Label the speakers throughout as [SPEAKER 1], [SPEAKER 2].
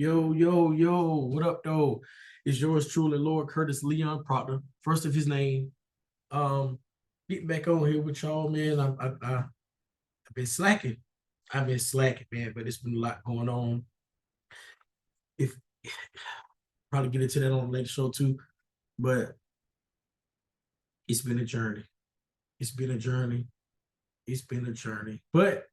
[SPEAKER 1] Yo, yo, yo, what up, though? It's yours truly, Lord Curtis Leon Proctor, first of his name. Um, Getting back on here with y'all, man. I've been slacking. I've been slacking, man, but it's been a lot going on. If Probably get into that on the next show too, but it's been a journey. It's been a journey. It's been a journey. But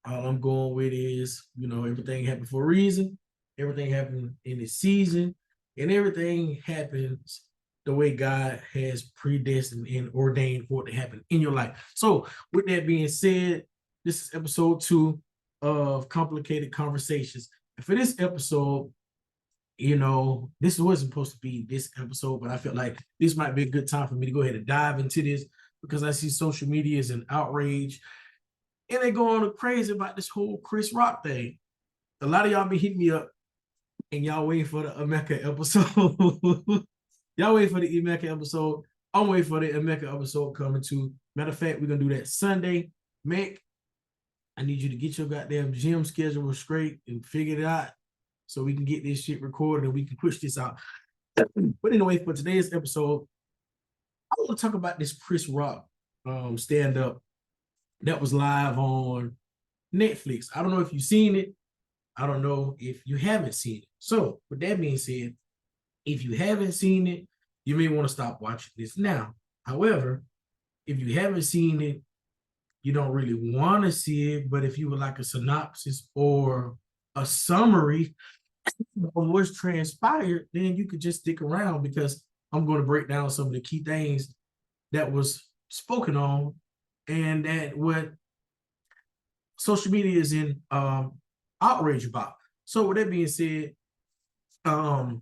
[SPEAKER 1] all I'm going with is, everything happened for a reason. Everything happened in its season, and everything happens the way God has predestined and ordained for it to happen in your life. So, with that being said, this is episode 2 of Complicated Conversations. And for this episode, this wasn't supposed to be this episode, but I felt like this might be a good time for me to go ahead and dive into this because I see social media is an outrage and they going crazy about this whole Chris Rock thing. A lot of y'all be hitting me up and y'all waiting for the Emeka episode. Y'all waiting for the Emeka episode. I'm waiting for the Emeka episode coming too. Matter of fact, we're going to do that Sunday. Mac, I need you to get your goddamn gym schedule straight and figure it out so we can get this shit recorded and we can push this out. But anyway, for today's episode, I want to talk about this Chris Rock stand-up that was live on Netflix. I don't know if you've seen it. I don't know if you haven't seen it. So, with that being said, if you haven't seen it, you may want to stop watching this now. However, if you haven't seen it, you don't really want to see it, but if you would like a synopsis or a summary of what's transpired, then you could just stick around because I'm going to break down some of the key things that was spoken on and that what social media is in outrage about. So with that being said, and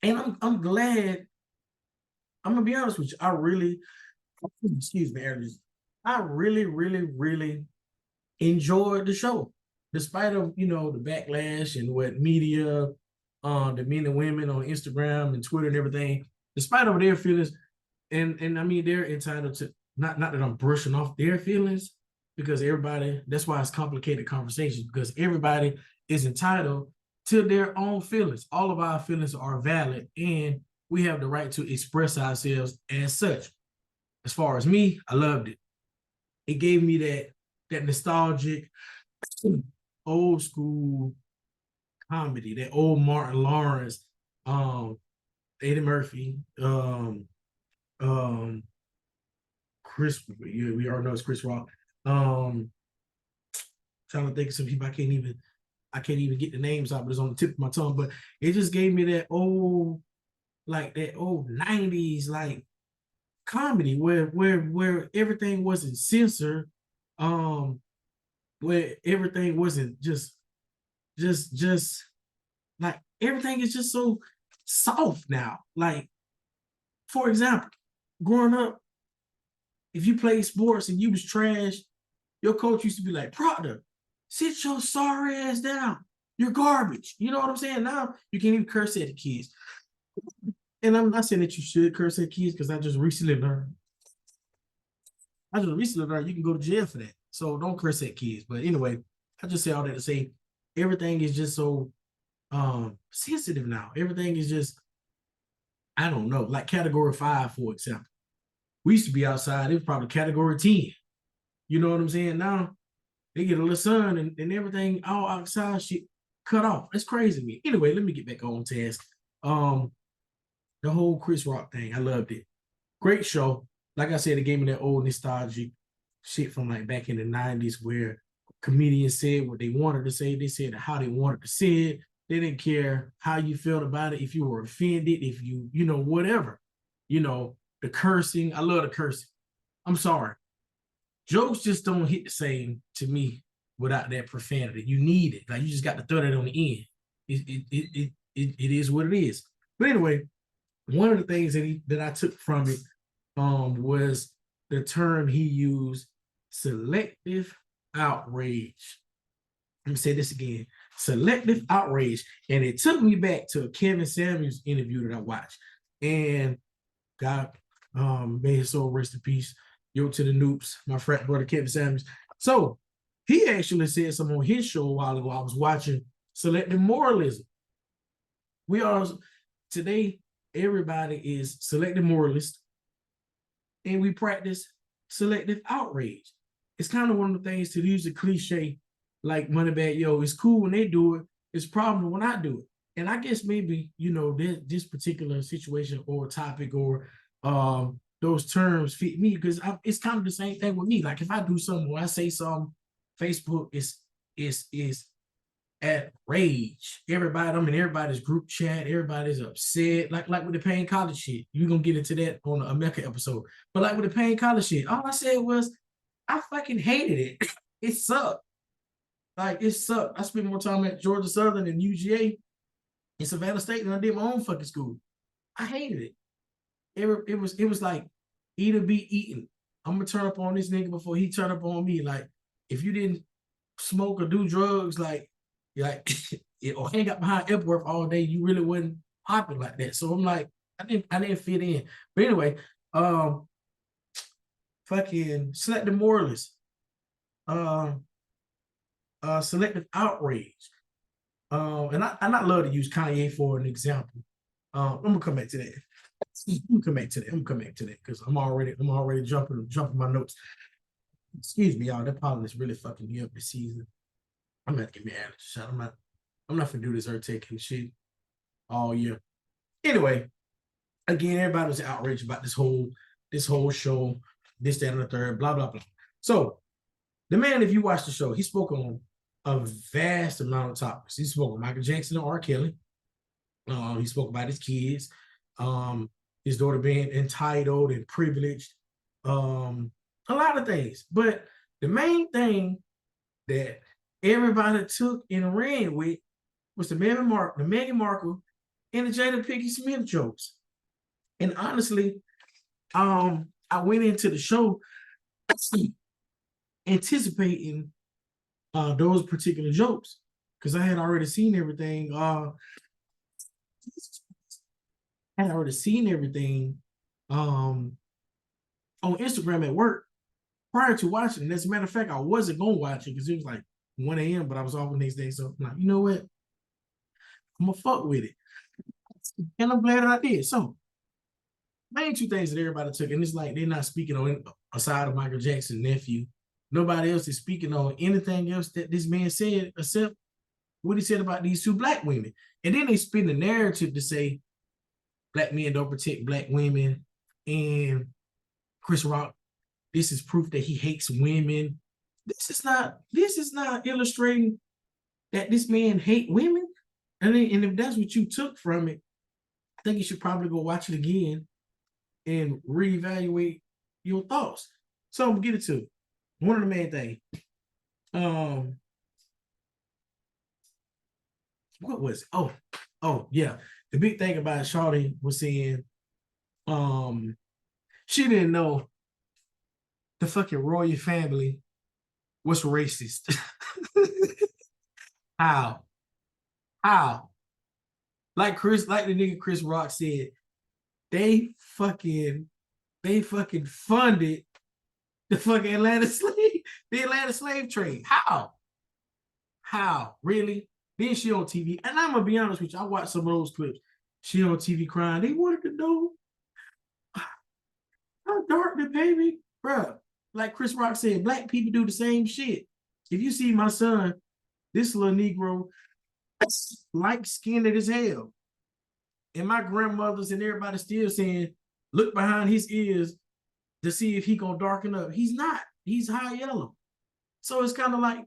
[SPEAKER 1] I'm glad. I'm gonna be honest with you. Excuse me, I really enjoyed the show, despite of the backlash and what media, the men and women on Instagram and Twitter and everything, despite of their feelings, and I mean they're entitled to not that I'm brushing off their feelings because everybody. That's why it's complicated conversations because everybody is entitled to their own feelings. All of our feelings are valid, and we have the right to express ourselves as such. As far as me, I loved it. It gave me that nostalgic, old school comedy, that old Martin Lawrence, Eddie Murphy, Chris. We already know it's Chris Rock. Trying to think of some people I can't even get the names out, but it's on the tip of my tongue. But it just gave me that old 90s comedy where everything wasn't censored, where everything wasn't just like everything is just so soft now. Like, for example, growing up, if you played sports and you was trash, your coach used to be like, Proctor, sit your sorry ass down. You're garbage. You know what I'm saying? Now you can't even curse at the kids. And I'm not saying that you should curse at kids because I just recently learned you can go to jail for that. So don't curse at kids. But anyway, I just say all that to say everything is just so sensitive now. Everything is just, I don't know, like category 5, for example. We used to be outside, it was probably category 10. You know what I'm saying? Now they get a little sun and everything all outside shit cut off. That's crazy to me. Anyway, let me get back on task. The whole Chris Rock thing, I loved it. Great show. Like I said, it gave me that old nostalgic shit from like back in the 90s where comedians said what they wanted to say. They said how they wanted to say it. They didn't care how you felt about it, if you were offended, if you whatever. The cursing. I love the cursing. I'm sorry. Jokes just don't hit the same to me without that profanity. You need it. Like you just got to throw that on the end. It is what it is. But anyway, one of the things that I took from it was the term he used, selective outrage. Let me say this again, selective outrage. And it took me back to a Kevin Samuels interview that I watched. And God, may his soul rest in peace. Yo to the Noops, my frat brother Kevin Samuels. So He actually said something on his show a while ago. I was watching Selective Moralism. We are today, everybody is selective moralist, and we practice selective outrage. It's kind of one of the things, to use the cliche like Moneybag Yo, it's cool when they do it, it's a problem when I do it. And I guess maybe, this particular situation or topic or those terms fit me, because it's kind of the same thing with me. Like if I do something or I say something, Facebook is at rage. Everybody, I'm in everybody's group chat, everybody's upset. Like with the Payne College shit. You're gonna get into that on a Mecca episode. But like with the Payne College shit, all I said was I fucking hated it. It sucked. Like it sucked. I spent more time at Georgia Southern and UGA in Savannah State than I did my own fucking school. I hated it. It was like eat or be eaten. I'm gonna turn up on this nigga before he turn up on me. Like if you didn't smoke or do drugs, like or hang out behind Epworth all day, you really wasn't popping like that. So I'm like, I didn't fit in. But anyway, fucking Selective Moralists, Selective Outrage. And I love to use Kanye for an example. I'm gonna come back to that. I'm gonna come back to that because I'm already jumping my notes. Excuse me, y'all. That pollen is really fucking me up this season. I'm gonna get me out of the shot. I'm not gonna do this Zyrtec and shit all year. Anyway, again, everybody was outraged about this whole show, this, that, and the third, blah, blah, blah. So the man, if you watch the show, he spoke on a vast amount of topics. He spoke on Michael Jackson and R. Kelly. He spoke about his kids, his daughter being entitled and privileged, a lot of things. But the main thing that everybody took and ran with was the Meghan Markle and the Jada Pinkett Smith jokes. And honestly, I went into the show anticipating those particular jokes because I had already seen everything. I had already seen everything on Instagram at work prior to watching. And as a matter of fact, I wasn't gonna watch it because it was like 1 a.m., but I was off the next day. So I'm like, you know what? I'm gonna fuck with it. And I'm glad that I did. So main two things that everybody took, and it's like they're not speaking on aside of Michael Jackson's nephew. Nobody else is speaking on anything else that this man said except what he said about these two black women. And then they spin the narrative to say black men don't protect black women, and Chris Rock, this is proof that he hates women. This is not illustrating that this man hate women. And if that's what you took from it, I think you should probably go watch it again and reevaluate your thoughts. So I'm gonna get it to one of the main things. What was it? Oh yeah. The big thing about Shawty was saying, she didn't know the fucking royal family was racist. How? Like the nigga Chris Rock said, they fucking funded the fucking Atlanta slave trade. How? Really? Then she on TV. And I'm gonna be honest with you, I watched some of those clips. She on TV crying. They wanted to know how dark the baby, bruh. Like Chris Rock said, black people do the same shit. If you see my son, this little Negro, light skinned as hell. And my grandmothers and everybody still saying, look behind his ears to see if he gonna darken up. He's not. He's high yellow. So it's kind of like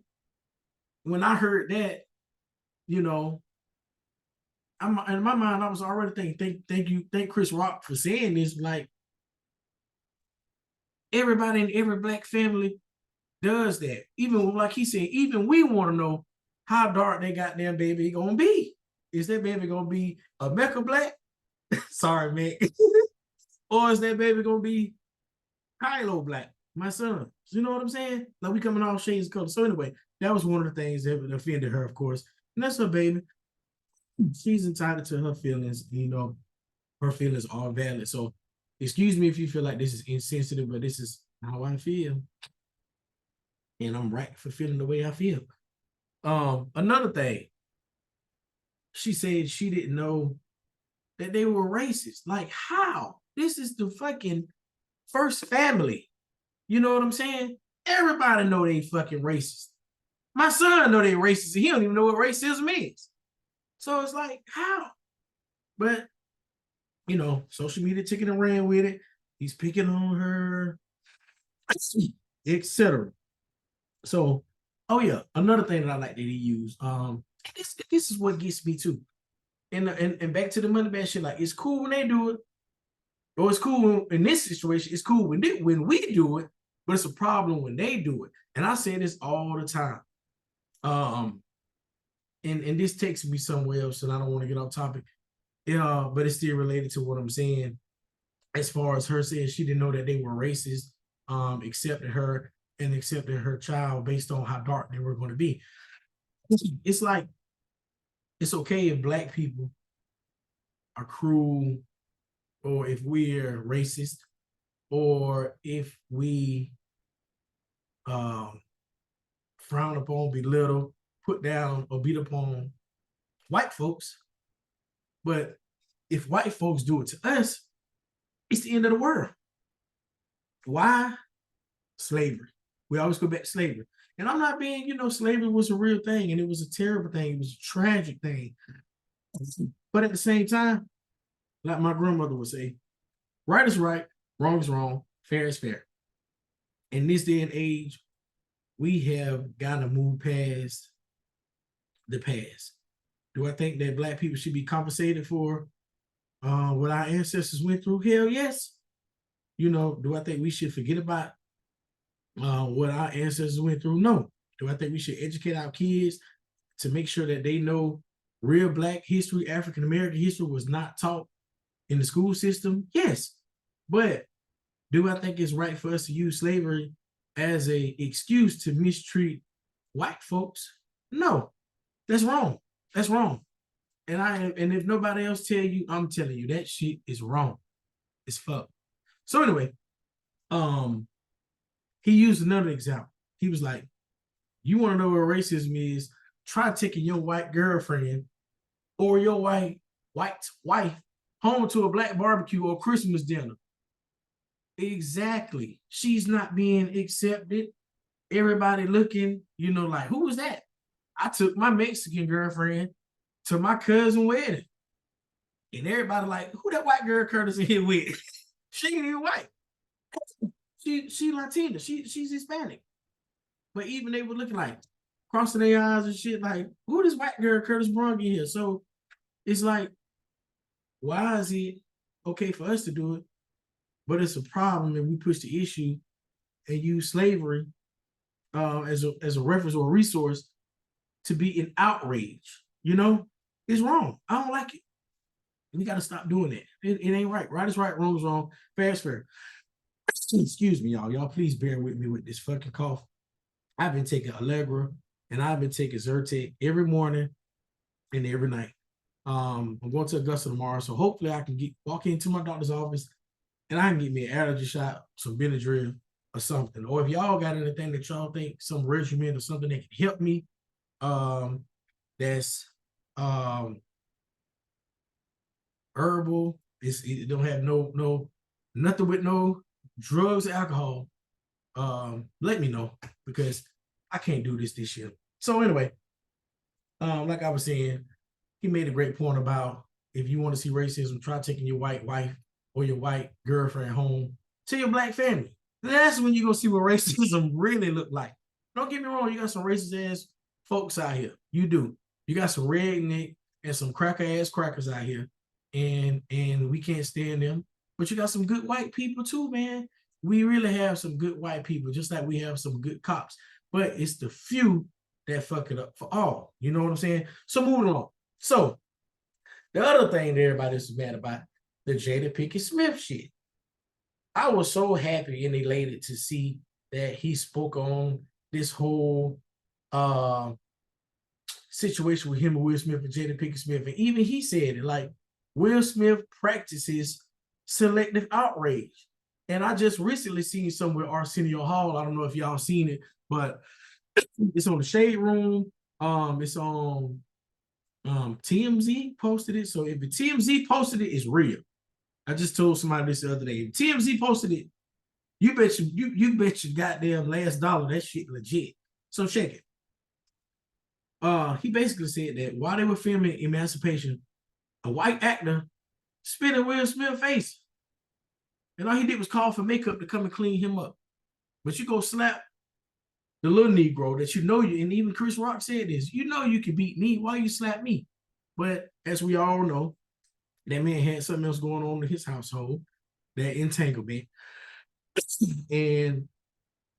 [SPEAKER 1] when I heard that, in my mind, I was already thinking, thank Chris Rock for saying this. Like everybody in every black family does that. Even like he said, even we want to know how dark they goddamn baby gonna be. Is that baby gonna be a Mecca black? Sorry, man. Or is that baby gonna be Kylo black, my son? You know what I'm saying? Like we coming all shades of color. So anyway, that was one of the things that offended her, of course. And that's her baby. She's entitled to her feelings. Her feelings are valid. So excuse me if you feel like this is insensitive, but this is how I feel. and I'm right for feeling the way I feel. Another thing, she said she didn't know that they were racist. Like, how? This is the fucking first family. You know what I'm saying? Everybody know they fucking racist. My son know they racist, and he don't even know what racism is. So it's like, how? But, you know, social media taking and ran with it. He's picking on her, etc. So, oh yeah, another thing that I like that he used. This is what gets me too. And back to the money bag shit. Like, it's cool when they do it, or it's cool in this situation. It's cool when we do it, but it's a problem when they do it. And I say this all the time. And this takes me somewhere else, and I don't want to get off topic. But it's still related to what I'm saying. As far as her saying she didn't know that they were racist, accepted her and accepted her child based on how dark they were going to be. It's like, it's okay if Black people are cruel, or if we're racist, or if we frown upon, belittle, put down, or beat upon white folks. But if white folks do it to us, it's the end of the world. Why? Slavery. We always go back to slavery. And I'm not being, slavery was a real thing, and it was a terrible thing. It was a tragic thing. But at the same time, like my grandmother would say, right is right, wrong is wrong, fair is fair. In this day and age, we have got to move past the past. Do I think that Black people should be compensated for what our ancestors went through? Hell yes. Do I think we should forget about what our ancestors went through? No. Do I think we should educate our kids to make sure that they know real Black history, African American history was not taught in the school system? Yes. But do I think it's right for us to use slavery as an excuse to mistreat white folks? No. That's wrong. That's wrong. And if nobody else tell you, I'm telling you, that shit is wrong. It's fucked. So anyway, he used another example. He was like, you want to know what racism is? Try taking your white girlfriend or your white wife home to a Black barbecue or Christmas dinner. Exactly. She's not being accepted. Everybody looking, like, who was that? I took my Mexican girlfriend to my cousin's wedding. And everybody like, who that white girl Curtis in here with? She ain't even white. She Latina. She's Hispanic. But even they were looking like, crossing their eyes and shit, like, who this white girl Curtis brought in here? So it's like, why is it okay for us to do it, but it's a problem if we push the issue and use slavery as a reference or a resource to be an outrage? It's wrong. I don't like it. We got to stop doing that. It ain't right. Right is right, wrong is wrong, fair is fair. Excuse me, y'all. Y'all please bear with me with this fucking cough. I've been taking Allegra and I've been taking Zyrtec every morning and every night. I'm going to Augusta tomorrow, so hopefully I can walk into my doctor's office and I can get me an allergy shot, some Benadryl or something. Or if y'all got anything that y'all think, some regimen or something that can help me, that's herbal. It don't have no nothing with no drugs or alcohol. Let me know, because I can't do this year. So anyway, like I was saying, he made a great point about, if you want to see racism, try taking your white wife or your white girlfriend home to your Black family. That's when you're gonna see what racism really look like. Don't get me wrong, you got some racist ass folks out here. You do. You got some redneck and some cracker ass crackers out here, and we can't stand them. But you got some good white people too, man. We really have some good white people, just like we have some good cops. But it's the few that fuck it up for all. You know what I'm saying? So moving along. So the other thing that everybody is mad about, the Jada Pinkett Smith shit. I was so happy and elated to see that he spoke on this whole situation with him and Will Smith and Jada Pinkett Smith. And even he said it, like, Will Smith practices selective outrage. And I just recently seen somewhere Arsenio Hall. I don't know if y'all seen it, but it's on the Shade Room. It's on TMZ posted it. So if the TMZ posted it, it's real. I just told somebody this the other day. If TMZ posted it, you bet you bet your goddamn last dollar that shit legit. So check it. He basically said that while they were filming Emancipation, a white actor spit in Will Smith's face. And all he did was call for makeup to come and clean him up. But you go slap the little Negro that you know you, and even Chris Rock said this, you know you can beat me. Why you slap me? But as we all know, that man had something else going on in his household, that entanglement. And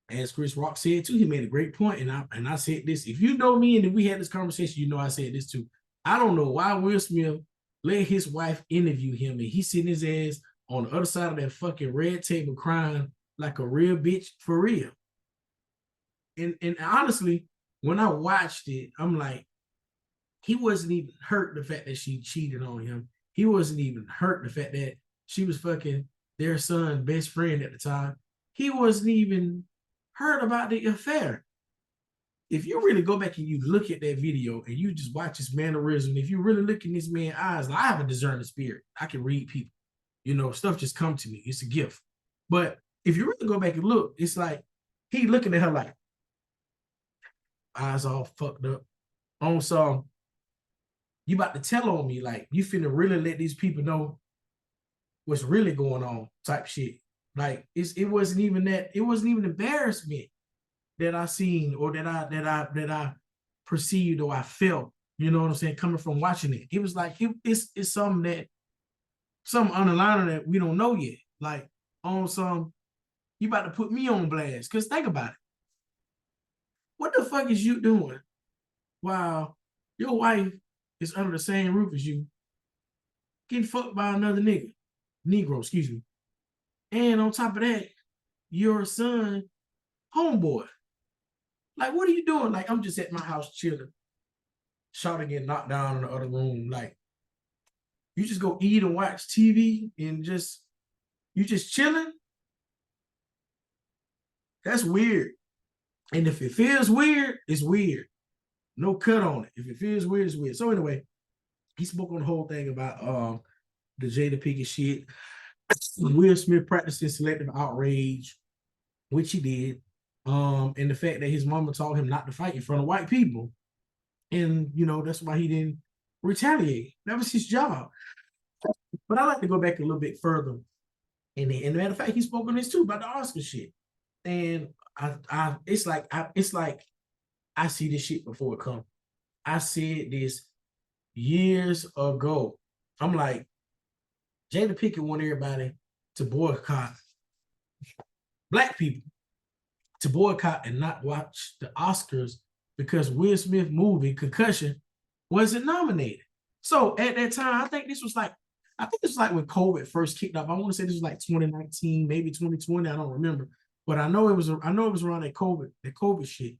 [SPEAKER 1] as Chris Rock said too, he made a great point. And I said this, if you know me and if we had this conversation, you know I said this too. I don't know why Will Smith let his wife interview him and he's sitting his ass on the other side of that fucking red table crying like a real bitch for real. And honestly, when I watched it, I'm like, he wasn't even hurt the fact that she cheated on him. He wasn't even hurt the fact that she was fucking their son's best friend at the time. He wasn't even hurt about the affair. If you really go back and you look at that video and you just watch his mannerism, if you really look in this man's eyes, like, I have a discerning spirit. I can read people. You know, stuff just come to me. It's a gift. But if you really go back and look, it's like he looking at her like, eyes all fucked up. On some, you about to tell on me, like you finna really let these people know what's really going on type shit. Like it wasn't even that, it wasn't even embarrassment that I seen or that I perceived or I felt, you know what I'm saying, coming from watching it. It was like it's something underlying that we don't know yet. Like on some, you about to put me on blast. Cause think about it. What the fuck is you doing while your wife is under the same roof as you, getting fucked by another Negro, excuse me. And on top of that, your son, homeboy. Like, what are you doing? Like, I'm just at my house chilling. Shouting getting knocked down in the other room. Like, you just go eat and watch TV and you just chilling? That's weird. And if it feels weird, it's weird. No cut on it. If it feels weird, it's weird. So anyway, he spoke on the whole thing about the Jada Pinkett shit. Will Smith practicing selective outrage, which he did. And the fact that his mama told him not to fight in front of white people. And, you know, that's why he didn't retaliate. That was his job. But I like to go back a little bit further. And matter of fact, he spoke on this too about the Oscar shit. And it's like I see this shit before it comes. I said this years ago. I'm like, Jada Pinkett want everybody to boycott black people, to boycott and not watch the Oscars because Will Smith movie Concussion wasn't nominated. So at that time, I think this was like when COVID first kicked off. I want to say this was like 2019, maybe 2020. I don't remember, but I know it was around that COVID shit.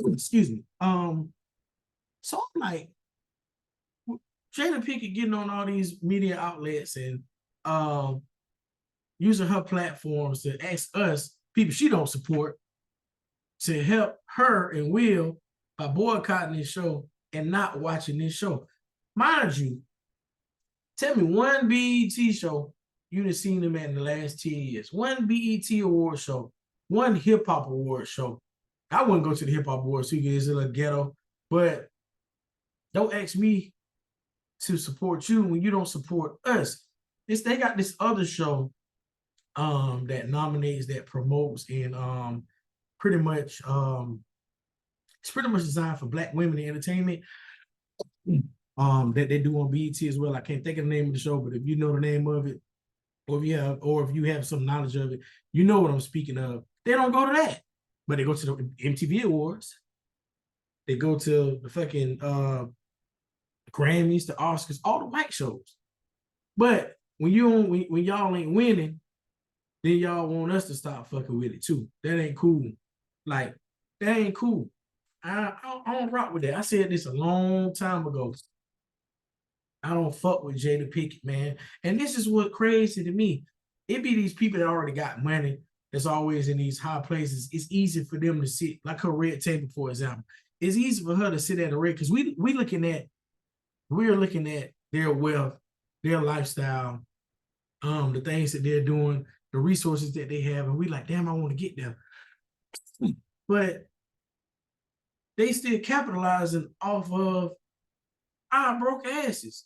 [SPEAKER 1] Excuse me. So I'm like, Jada Pinkett getting on all these media outlets and using her platforms to ask us, people she don't support, to help her and Will by boycotting this show and not watching this show. Mind you, tell me one BET show you'd have seen them in the last 10 years. One BET award show, one hip hop award show. I wouldn't go to the hip hop awards too, because it's a little ghetto, but don't ask me to support you when you don't support us. They got this other show that nominates, that promotes, and pretty much it's pretty much designed for black women in entertainment. That they do on BET as well. I can't think of the name of the show, but if you know the name of it, or if you have some knowledge of it, you know what I'm speaking of. They don't go to that, but they go to the MTV Awards. They go to the fucking Grammys, the Oscars, all the white shows. But when y'all ain't winning, then y'all want us to stop fucking with it too. That ain't cool. Like, that ain't cool. I don't rock with that. I said this a long time ago. I don't fuck with Jada Pinkett, man. And this is what crazy to me. it be these people that already got money that's always in these high places. It's easy for them to sit, like her red table, for example. It's easy for her to sit at a red because we're looking at their wealth, their lifestyle, the things that they're doing, the resources that they have, and we like, damn, I want to get them. But they still capitalizing off of our broke asses.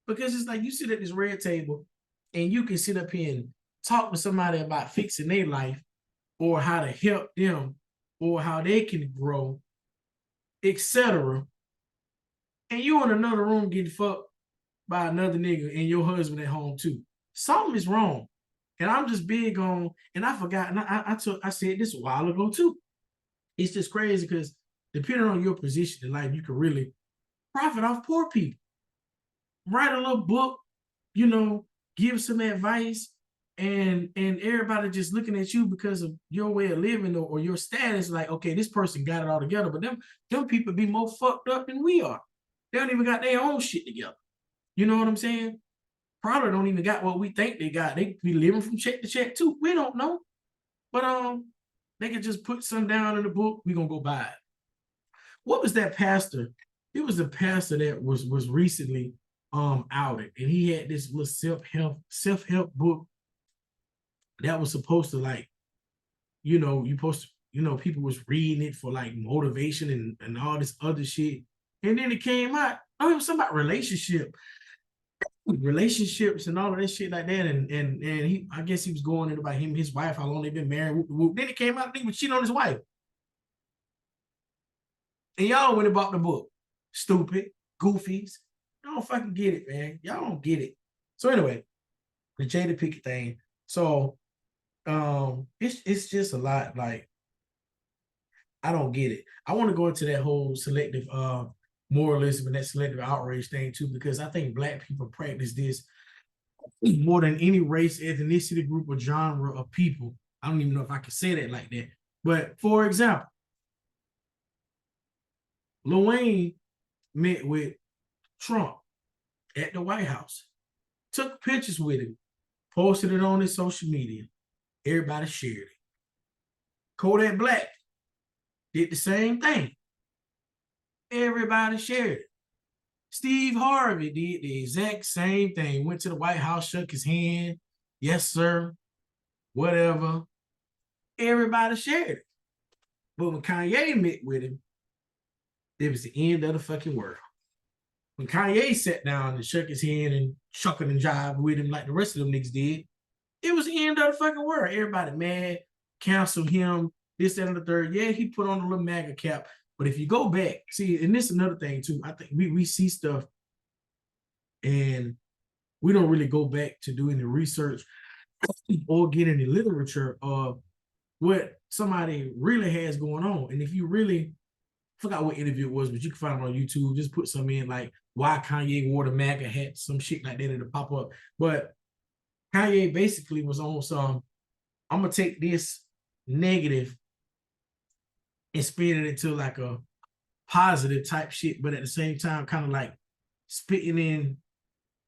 [SPEAKER 1] Because it's like you sit at this red table and you can sit up here and talk to somebody about fixing their life or how to help them or how they can grow, etc. And you in another room getting fucked by another nigga and your husband at home too. Something is wrong. And I'm just big on, and I forgot, and I said this a while ago too. It's just crazy because depending on your position in life, you can really profit off poor people. Write a little book, give some advice, and everybody just looking at you because of your way of living or your status, like, okay, this person got it all together, but them people be more fucked up than we are. They don't even got their own shit together. You know what I'm saying? Probably don't even got what we think they got. They be living from check to check too. We don't know. But they could just put some down in the book. We're gonna go buy it. What was that pastor? It was a pastor that was recently outed, and he had this little self-help book that was supposed to, like, people was reading it for like motivation and all this other shit. And then it came out, it was something about relationships and all of this shit like that. And he, I guess he was going in about him, his wife, how long they've been married. Whoop, whoop. Then it came out he was cheating on his wife. And y'all went and bought the book. Stupid, goofies. Y'all don't fucking get it, man. Y'all don't get it. So anyway, the Jada Pinkett thing. So it's just a lot. Like, I don't get it. I want to go into that whole selective moralism and that selective outrage thing too, because I think Black people practice this more than any race, ethnicity, group, or genre of people. I don't even know if I can say that like that. But for example, Lil Wayne met with Trump at the White House, took pictures with him, posted it on his social media. Everybody shared it. Kodak Black did the same thing. Everybody shared it. Steve Harvey did the exact same thing. Went to the White House, shook his hand. Yes, sir. Whatever. Everybody shared it. But when Kanye met with him, it was the end of the fucking world. When Kanye sat down and shook his hand and shucking and jived with him like the rest of them niggas did, it was the end of the fucking world. Everybody mad, canceled him, this, that, and the third. Yeah, he put on a little MAGA cap. But if you go back, see, and this is another thing too. I think we see stuff and we don't really go back to doing the research or get any literature of what somebody really has going on. And if you really, forgot what interview it was, but you can find it on YouTube. Just put some in like why Kanye wore the MAGA hat, some shit like that, it'll pop up. But Kanye basically was on some, I'm gonna take this negative and spin it into like a positive type shit, but at the same time, kind of like spitting in.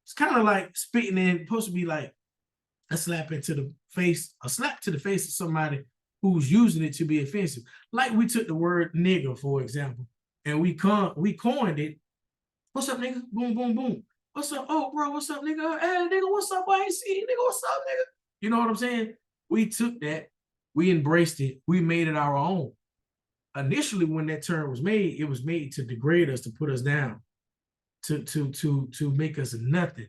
[SPEAKER 1] It's kind of like spitting in, supposed to be like a slap to the face of somebody who's using it to be offensive. Like we took the word nigger, for example, and we coined it. What's up, nigga? Boom, boom, boom. What's up? Oh, bro, what's up, nigga? Hey, nigga, what's up? I ain't see you, nigga. What's up, nigga? You know what I'm saying? We took that, we embraced it, we made it our own. Initially, when that term was made, it was made to degrade us, to put us down, to make us nothing.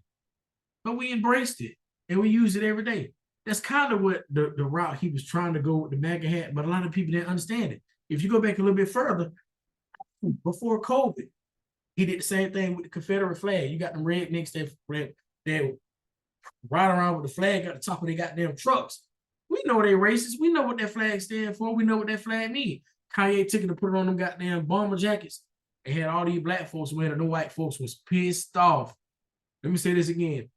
[SPEAKER 1] But we embraced it and we use it every day. That's kind of what the route he was trying to go with the MAGA hat, but a lot of people didn't understand it. If you go back a little bit further, before COVID, he did the same thing with the Confederate flag. You got them rednecks that ride around with the flag at the top of their goddamn trucks. We know they racist. We know what that flag stands for. We know what that flag means. Kanye took it to put it on them goddamn bomber jackets and had all these Black folks wearing it. The white folks was pissed off. Let me say this again.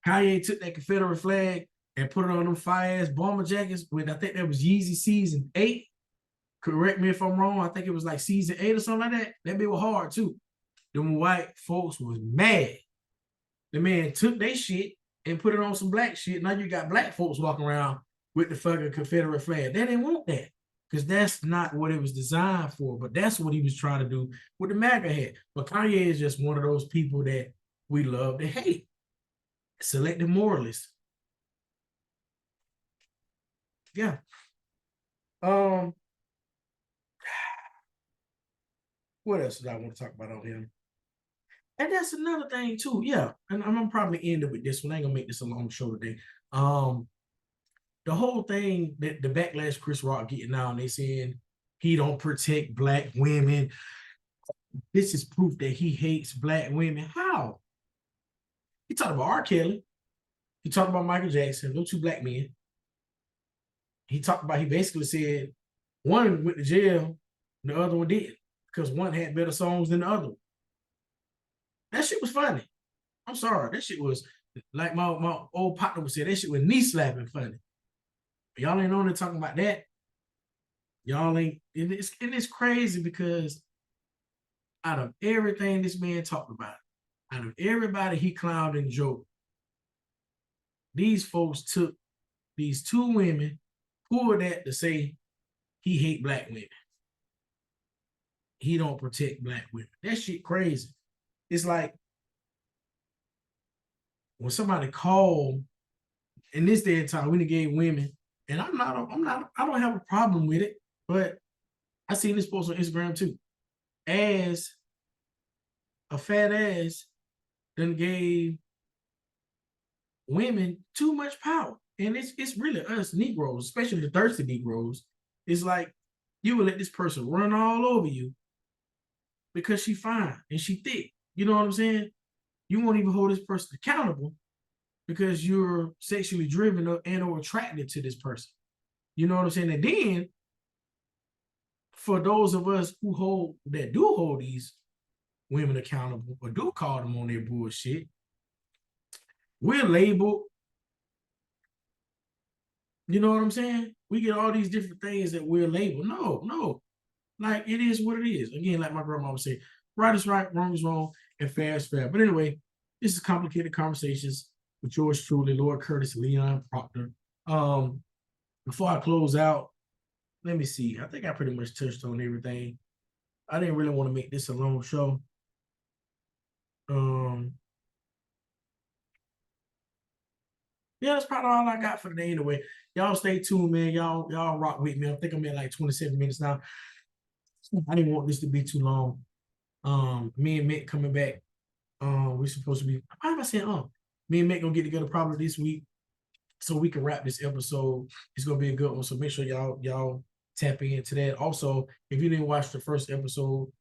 [SPEAKER 1] Kanye took that Confederate flag and put it on them fire-ass bomber jackets with, I think that was Yeezy season 8. Correct me if I'm wrong. I think it was like season 8 or something like that. That bit was hard too. Them white folks was mad. The man took their shit and put it on some black shit. Now you got black folks walking around with the fucking Confederate flag. They didn't want that because that's not what it was designed for. But that's what he was trying to do with the MAGA hat. But Kanye is just one of those people that we love to hate. Selective moralist. Yeah. What else did I want to talk about on him? And that's another thing too. Yeah. And I'm probably end up with this one. I ain't gonna make this a long show today. The whole thing that the backlash Chris Rock getting now, and they saying he don't protect black women. This is proof that he hates black women. How? He talked about R. Kelly. He talked about Michael Jackson, those two black men. He basically said one went to jail, the other one didn't, because one had better songs than the other one. That shit was funny. I'm sorry. That shit was, like my old partner would say, that shit was knee slapping funny. Y'all ain't on there talking about that. Y'all ain't, and it's crazy because out of everything this man talked about, out of everybody he clowned and joked, these folks took these two women, pulled that to say he hate black women. He don't protect black women. That shit crazy. It's like when somebody called in this day and time, we gave women, and I don't have a problem with it, but I seen this post on Instagram too. As a fat ass then gave women too much power. And it's really us Negroes, especially the thirsty Negroes. It's like you will let this person run all over you because she fine and she thick. You know what I'm saying? You won't even hold this person accountable because you're sexually driven and or attracted to this person. You know what I'm saying? And then for those of us who do hold these women accountable or do call them on their bullshit, we're labeled. You know what I'm saying? We get all these different things that we're labeled. No. Like, it is what it is. Again, like my grandma would say, right is right, wrong is wrong, and fair is fair. But anyway, this is Complicated Conversations with yours truly, Lord Curtis Leon Proctor. Before I close out, let me see. I think I pretty much touched on everything. I didn't really want to make this a long show. Yeah, that's probably all I got for today anyway. Y'all stay tuned, man. Y'all rock with me. I think I'm at like 27 minutes now. I didn't want this to be too long. Me and Mick coming back. We're supposed to be, why am I saying me and Mick gonna get together probably this week so we can wrap this episode. It's gonna be a good one. So make sure y'all tap into that. Also, if you didn't watch the first episode,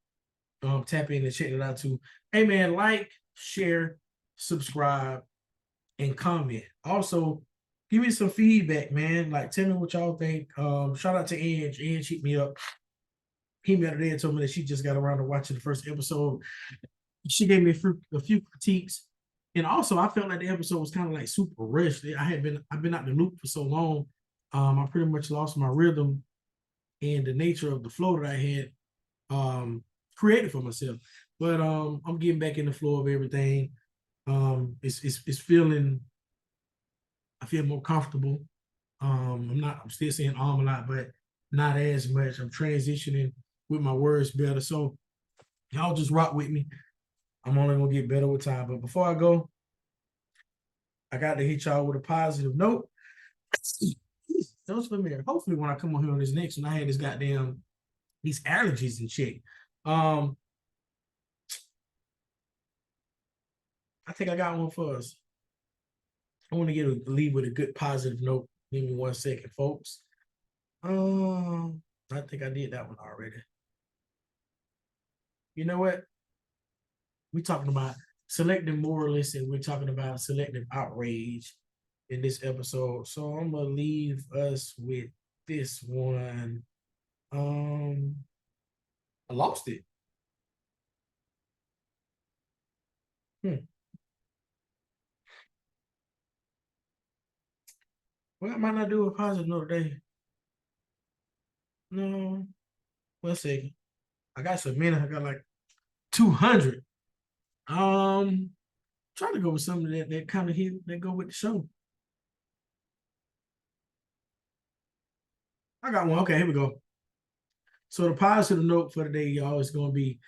[SPEAKER 1] tap in and check it out too. Hey man, like, share, subscribe, and comment. Also, give me some feedback, man. Like, tell me what y'all think. Shout out to Ange. Ange hit me up. He met her today and told me that she just got around to watching the first episode. She gave me a few critiques. And also, I felt like the episode was kind of like super rushed. I've been out the loop for so long. I pretty much lost my rhythm and the nature of the flow that I had created for myself. But I'm getting back in the flow of everything. It's feeling, I feel more comfortable. I'm still saying a lot, but not as much. I'm transitioning with my words better. So y'all just rock with me. I'm only gonna get better with time. But before I go, I got to hit y'all with a positive note. Those familiar. Hopefully, when I come on here on this next one, I had these allergies in check. I think I got one for us. I want to leave with a good positive note. Give me 1 second, folks. I think I did that one already. You know what? We're talking about selective moralists and we're talking about selective outrage in this episode. So I'm gonna leave us with this one. I lost it. Well, I might not do a positive note today. No. 1 second. I got some minutes. I got like 200. try to go with something that kind of hit that go with the show. I got one. Okay, here we go. So the positive note for today, y'all, is going to be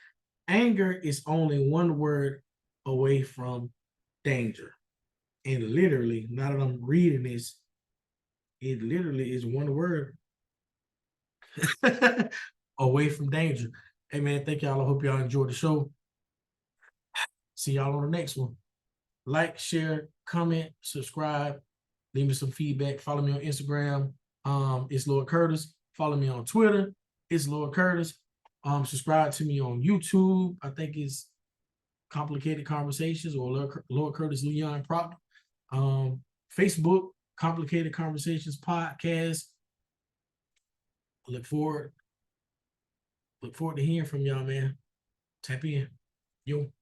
[SPEAKER 1] anger is only one word away from danger. And literally, now that I'm reading this, it literally is one word away from danger. Hey man, thank y'all. I hope y'all enjoyed the show. See y'all on the next one. Like, share, comment, subscribe, leave me some feedback. Follow me on Instagram. It's Lord Curtis. Follow me on Twitter. It's Lord Curtis. Subscribe to me on YouTube. I think it's Complicated Conversations or Lord Curtis Leon Proctor. Facebook, Complicated Conversations Podcast. Look forward to hearing from y'all, man. Tap in. Yo.